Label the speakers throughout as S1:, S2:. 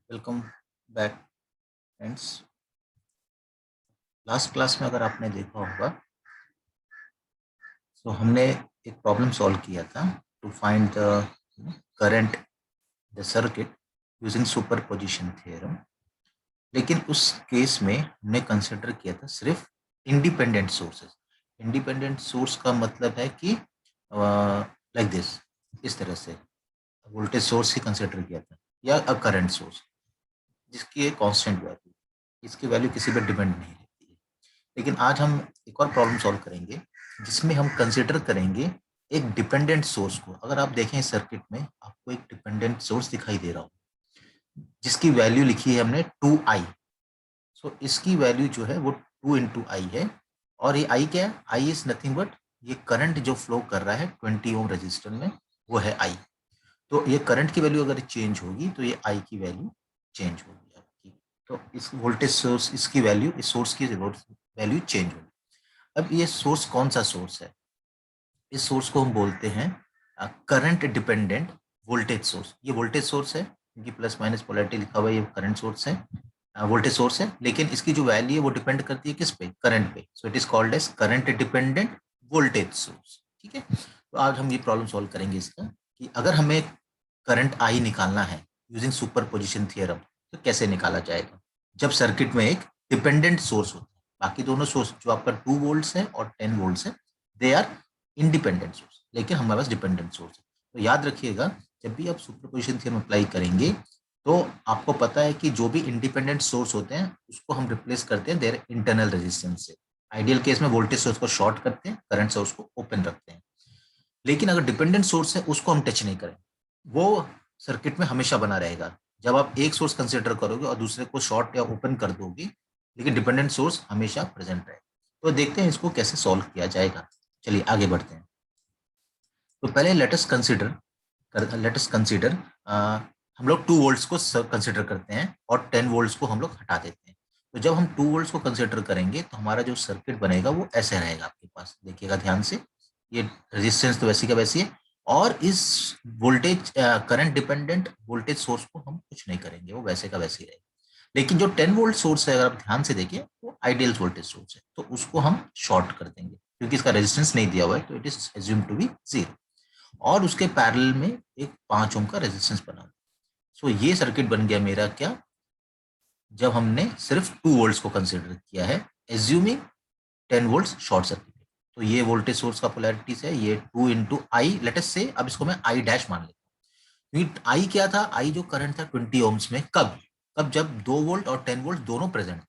S1: Welcome back friends. Last class में अगर आपने देखा होगा तो हमने एक प्रॉब्लम सॉल्व किया था to find the current the circuit using superposition theorem. लेकिन उस केस में हमने कंसिडर किया था सिर्फ इंडिपेंडेंट सोर्सेस। इंडिपेंडेंट सोर्स का मतलब है कि लाइक दिस, इस तरह से वोल्टेज सोर्स ही कंसिडर किया था या अ करंट सोर्स जिसकी एक कांस्टेंट वैल्यू, इसकी वैल्यू किसी पर डिपेंड नहीं रहती है। लेकिन आज हम एक और प्रॉब्लम सॉल्व करेंगे जिसमें हम कंसिडर करेंगे एक डिपेंडेंट सोर्स को। अगर आप देखें सर्किट में आपको एक डिपेंडेंट सोर्स दिखाई दे रहा हो जिसकी वैल्यू लिखी है हमने 2i। सो इसकी वैल्यू जो है वो 2 इंटू आई है। और ये आई क्या है? आई इज नथिंग बट ये करंट जो फ्लो कर रहा है 20 ओम रजिस्टर में, वो है आई। तो ये करंट की वैल्यू अगर चेंज होगी तो ये आई की वैल्यू चेंज होगी आपकी। तो इस वोल्टेज सोर्स, इसकी वैल्यू, इस सोर्स की वैल्यू चेंज होगी। अब ये सोर्स कौन सा सोर्स है? इस सोर्स को हम बोलते हैं करंट डिपेंडेंट वोल्टेज सोर्स। ये वोल्टेज सोर्स है क्योंकि प्लस माइनस पोलैरिटी लिखा हुआ है, ये करंट सोर्स है, वोल्टेज सोर्स है। लेकिन इसकी जो वैल्यू है वो डिपेंड करती है किस पे? करंट पे। So it is called as current dependent voltage source. ठीक है, तो आज हम ये प्रॉब्लम सॉल्व करेंगे इसका कि अगर हमें करंट आई निकालना है यूजिंग सुपरपोजिशन थ्योरम तो कैसे निकाला जाएगा जब सर्किट में एक डिपेंडेंट सोर्स होता है। बाकी दोनों सोर्स जो आपका 2 वोल्ट्स है और 10 वोल्ट्स है, दे आर इंडिपेंडेंट सोर्स, लेकिन हमारे पास डिपेंडेंट सोर्स है। तो याद रखिएगा, जब भी आप सुपरपोजिशन थ्योरम अप्लाई करेंगे तो आपको पता है कि जो भी इंडिपेंडेंट सोर्स होते हैं उसको हम रिप्लेस करते हैं देयर इंटरनल रेजिस्टेंस से। आइडियल केस में वोल्टेज सोर्स को शॉर्ट करते हैं, करंट सोर्स को ओपन रखते हैं। लेकिन अगर डिपेंडेंट सोर्स है उसको हम टच नहीं करें, वो सर्किट में हमेशा बना रहेगा। जब आप एक सोर्स कंसिडर करोगे और दूसरे को शॉर्ट या ओपन कर दोगे, लेकिन डिपेंडेंट सोर्स हमेशा प्रेजेंट रहेगा। तो देखते हैं इसको कैसे सॉल्व किया जाएगा। चलिए आगे बढ़ते हैं। तो पहले लेटस कंसिडर हम लोग 2 वोल्ट्स को कंसिडर करते हैं और 10 वोल्ट्स को हम लोग हटा देते हैं। तो जब हम 2 वोल्ट्स को कंसिडर करेंगे तो हमारा जो सर्किट बनेगा वो ऐसे रहेगा आपके पास। देखिएगा ध्यान से, ये रेजिस्टेंस तो वैसी का वैसी है और इस voltage current dependent voltage source को हम कुछ नहीं करेंगे, वो वैसे का वैसे ही रहेगा। लेकिन जो 10 वोल्ट सोर्स है, अगर आप ध्यान से देखिए, वो आइडियल वोल्टेज सोर्स है, तो उसको हम शॉर्ट कर देंगे क्योंकि इसका रेजिस्टेंस नहीं दिया हुआ है, तो it is assume to be zero. और उसके पैरेलल में एक 5 ओम का रेजिस्टेंस बना हुआ। सो ये सर्किट बन गया मेरा क्या, जब हमने सिर्फ 2 वोल्ट्स को कंसिडर किया है, एज्यूमिंग 10 वोल्ट्स शॉर्ट सर्किट। तो ये वोल्टेज सोर्स का पोलैरिटीज है, ये 2 इंटू आई, लेट अस से, अब इसको मैं आई डैश मान लेता हूँ। क्योंकि आई क्या था? आई जो करंट था 20 ओम्स में, कब कब जब 2 वोल्ट और 10 वोल्ट दोनों प्रेजेंट।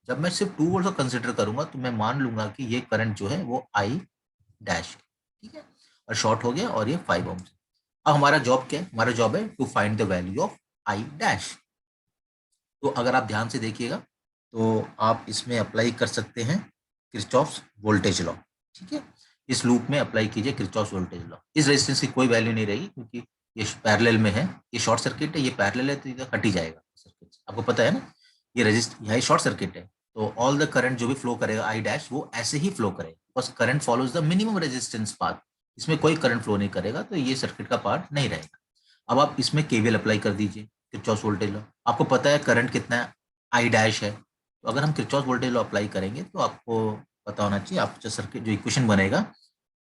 S1: जब मैं सिर्फ 2 वोल्ट को कंसिडर करूंगा तो मैं मान लूंगा कि ये करंट जो है वो आई डैश, ठीक है, और शॉर्ट हो गया और ये 5 ओम्स। अब हमारा जॉब क्या है? हमारा जॉब है to find the value of I dash. तो अगर आप ध्यान से देखिएगा तो आप इसमें अप्लाई कर सकते हैं किरचॉफ्स वोल्टेज लॉ। ठीक है, इस लूप में अप्लाई कीजिए किरचॉफ्स वोल्टेज लॉ। इस रेजिस्टेंस की कोई वैल्यू नहीं रहेगी क्योंकि ये पैरेलल में है, ये शॉर्ट सर्किट है, ये पैरेलल है तो ये कट ही जाएगा सर्किट। आपको पता है ना, ये रजिस्ट यह शॉर्ट सर्किट है तो ऑल द करंट जो भी फ्लो करेगा आई डैश, वो ऐसे ही फ्लो करेगा, बस current follows the minimum resistance path. इसमें कोई करंट फ्लो नहीं करेगा तो ये सर्किट का पार्ट नहीं रहेगा। अब आप इसमें केवीएल अप्लाई कर दीजिए, किरचॉफ वोल्टेज लॉ। आपको पता है करंट कितना है? आई डैश है। तो अगर हम किरचॉफ वोल्टेज लॉ अप्लाई करेंगे तो आपको पता होना चाहिए, आप जो सर्किट जो इक्वेशन बनेगा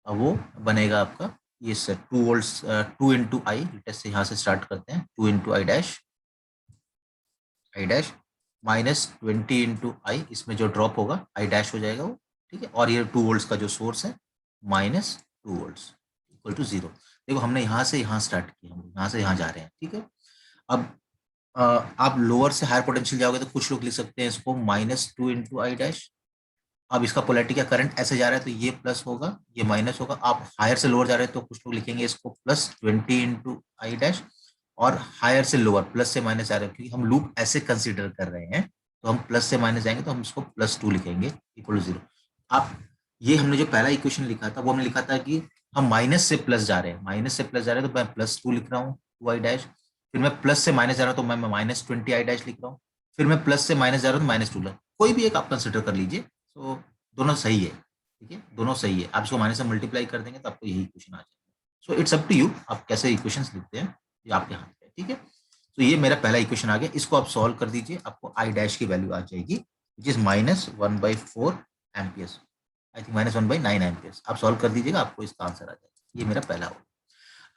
S1: वो बनेगा आपका ये sir 2 volts 2 into I, latest से यहाँ से स्टार्ट करते हैं, 2 into I dash minus 20 into I, इसमें जो ड्रॉप होगा आई डैश हो जाएगा वो। ठीक है, और ये 2 वोल्ट्स का जो सोर्स है minus 2 volts equal to zero. देखो हमने यहाँ से यहाँ स्टार्ट किया, हम यहाँ से यहाँ जा रहे हैं। ठीक है, अब आप लोअर से हायर पोटेंशियल जाओगे तो कुछ लोग लिख सकते हैं इसको -2 इंटू आई डैश। अब इसका पोलैरिटी क्या, करंट ऐसे जा रहा है तो ये प्लस होगा, ये माइनस होगा। आप हायर से लोअर जा रहे हैं तो कुछ लोग लिखेंगे इसको +20 इंटू आई डैश। और हायर से लोअर, प्लस से माइनस आ रहे हैं क्योंकि हम लूप ऐसे कंसीडर कर रहे हैं, तो हम प्लस से माइनस जाएंगे तो हम इसको +2 लिखेंगे इक्वल टू जीरो। आप ये हमने जो पहला इक्वेशन लिखा था वो हमने लिखा था कि हम माइनस से प्लस जा रहे हैं, माइनस से प्लस जा रहे हैं तो मैं +2 लिख रहा हूँ 2 आई डैश। फिर मैं प्लस से माइनस जा रहा हूँ तो मैं -20 आई डैश लिख रहा हूँ। फिर मैं प्लस से माइनस जा रहा हूँ तो -2, कोई भी एक आप कंसिडर कर लीजिए। तो दोनों सही है, ठीक है, दोनों सही है। आप इसको माइनस से मल्टीप्लाई कर देंगे तो आपको यही इक्वेशन आ जाएगा। So it's up to you, आप कैसे इक्वेशंस लिखते हैं, ये आपके हाथ पे है। ठीक है, तो ये मेरा पहला इक्वेशन आ गया, इसको आप सॉल्व कर दीजिए, आपको आई डैश की वैल्यू आ जाएगी which is -1/4 amperes, I think -1/9 amperes. आप सॉल्व कर दीजिएगा, आपको इसका आंसर आ जाएगा। ये मेरा पहला होगा।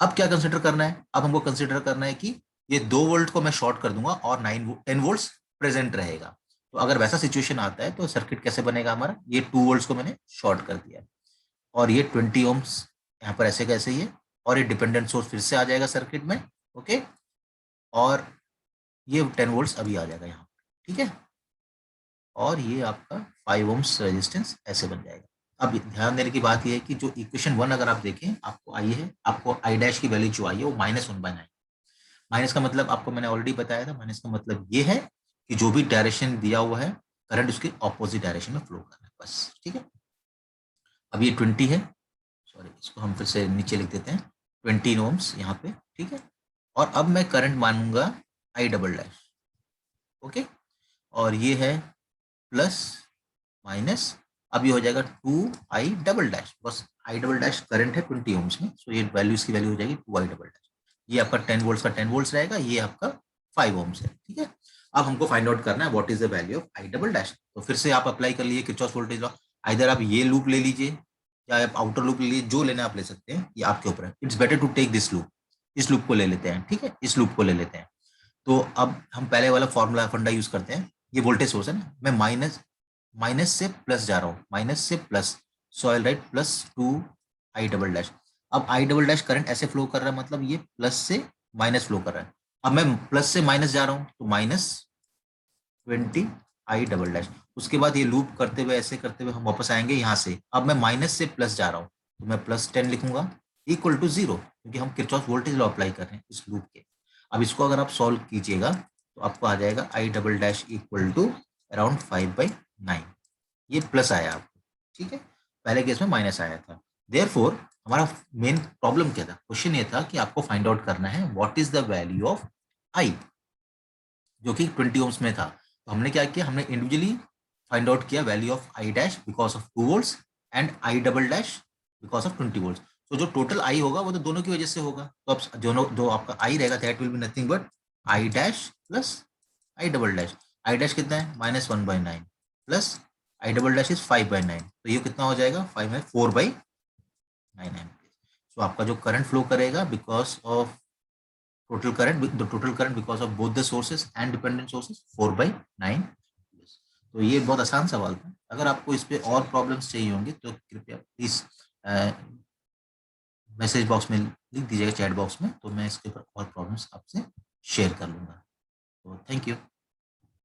S1: अब क्या कंसिडर करना है, अब हमको कंसिडर करना है कि ये 2 वोल्ट को मैं शॉर्ट कर दूंगा और 10 वोल्ट प्रेजेंट रहेगा। तो अगर वैसा सिचुएशन आता है तो सर्किट कैसे बनेगा हमारा, ये 2 वोल्ट्स को मैंने शॉर्ट कर दिया और ये 20 ओम्स यहाँ पर ऐसे कैसे ही है, और ये डिपेंडेंट सोर्स फिर से आ जाएगा सर्किट में। ओके, और ये 10 वोल्ट्स अभी आ जाएगा यहाँ, ठीक है, और ये आपका 5 ओम्स रेजिस्टेंस ऐसे बन जाएगा। अब ध्यान देने की बात यह है कि जो इक्वेशन 1 अगर आप देखें, आपको आई है, आपको आई डैश की वैल्यू जो आई है वो -1/9। माइनस का मतलब आपको मैंने ऑलरेडी बताया था, माइनस का मतलब ये है कि जो भी डायरेक्शन दिया हुआ है करंट उसके ऑपोजिट डायरेक्शन में फ्लो कर रहा है, बस, ठीक है। अब ये 20 है, सॉरी इसको हम फिर से नीचे लिख देते हैं, 20 ओम्स यहाँ पे, ठीक है। और अब मैं करंट मानूंगा आई डबल डैश, ओके, और ये है प्लस माइनस, अब ये हो जाएगा 2i डबल डैश, बस आई डबल डैश करंट है 20 ओम्स में, सो ये वैल्यू, इसकी वैल्यू हो जाएगी 2i डबल डैश। ये आपका 10 वोल्ट्स का 10 वोल्ट्स रहेगा, ये आपका 5 ओम्स है, ठीक है। अब हमको फाइंड आउट करना है what is the value of I double dash. तो फिर से आप अप्लाई कर लीजिए किरचॉफ वोल्टेज लॉ, आइदर आप ये लूप ले लीजिए या आप आउटर लूप ले लीजिए, जो लेना आप ले सकते हैं, ये आपके ऊपर है। It's better to take this loop, इस लूप को ले लेते हैं, ठीक है, इस लूप को ले लेते हैं। तो अब हम पहले वाला फॉर्मूला फंडा यूज करते हैं, ये वोल्टेज सोर्स है ना, मैं माइनस से प्लस जा रहा हूँ, माइनस से प्लस, सो आई राइट +2i डबल डैश। अब आई डबल डैश करंट ऐसे फ्लो कर रहा है, मतलब ये प्लस से माइनस फ्लो कर रहा है। अब मैं प्लस से माइनस जा रहा हूँ तो -20i डबल डैश। उसके बाद ये लूप करते हुए, ऐसे करते हुए हम वापस आएंगे यहाँ से। अब मैं माइनस से प्लस जा रहा हूँ तो मैं +10 लिखूंगा इक्वल टू 0, क्योंकि हम किरचॉफ वोल्टेज लॉ अप्लाई कर रहे हैं इस लूप के। अब इसको अगर आप सॉल्व कीजिएगा तो आपको आ जाएगा I double dash equal to around 5/9, ये प्लस आया आपको, ठीक है, पहले केस में माइनस आया था। देयरफॉर हमारा मेन प्रॉब्लम क्या था, क्वेश्चन ये था कि आपको फाइंड आउट करना है what is the value of I, जो कि 20 ओम्स में था। तो हमने क्या किया, हमने इंडिविजुअली फाइंड आउट किया value of I dash because of 2 volts and I double dash because of 20 volts. तो जो टोटल आई होगा वो तो दोनों की वजह से होगा, तो अब दोनों जो आपका आई रहेगा that will be nothing but I dash plus I double dash. I dash कितना है -1/9 plus I double dash is 5/9, तो ये कितना हो जाएगा 5 है 4/9 एम्पियर। सो आपका जो करंट फ्लो करेगा because of total current because of both the sources and dependent sources 4/9। तो ये बहुत आसान सवाल था। अगर आपको इस पे और प्रॉब्लम्स चाहिए होंगे तो कृपया प्लीज मैसेज बॉक्स में लिख दीजिएगा, चैट बॉक्स में, तो मैं इसके ऊपर और प्रॉब्लम्स आपसे शेयर कर लूंगा। तो थैंक यू।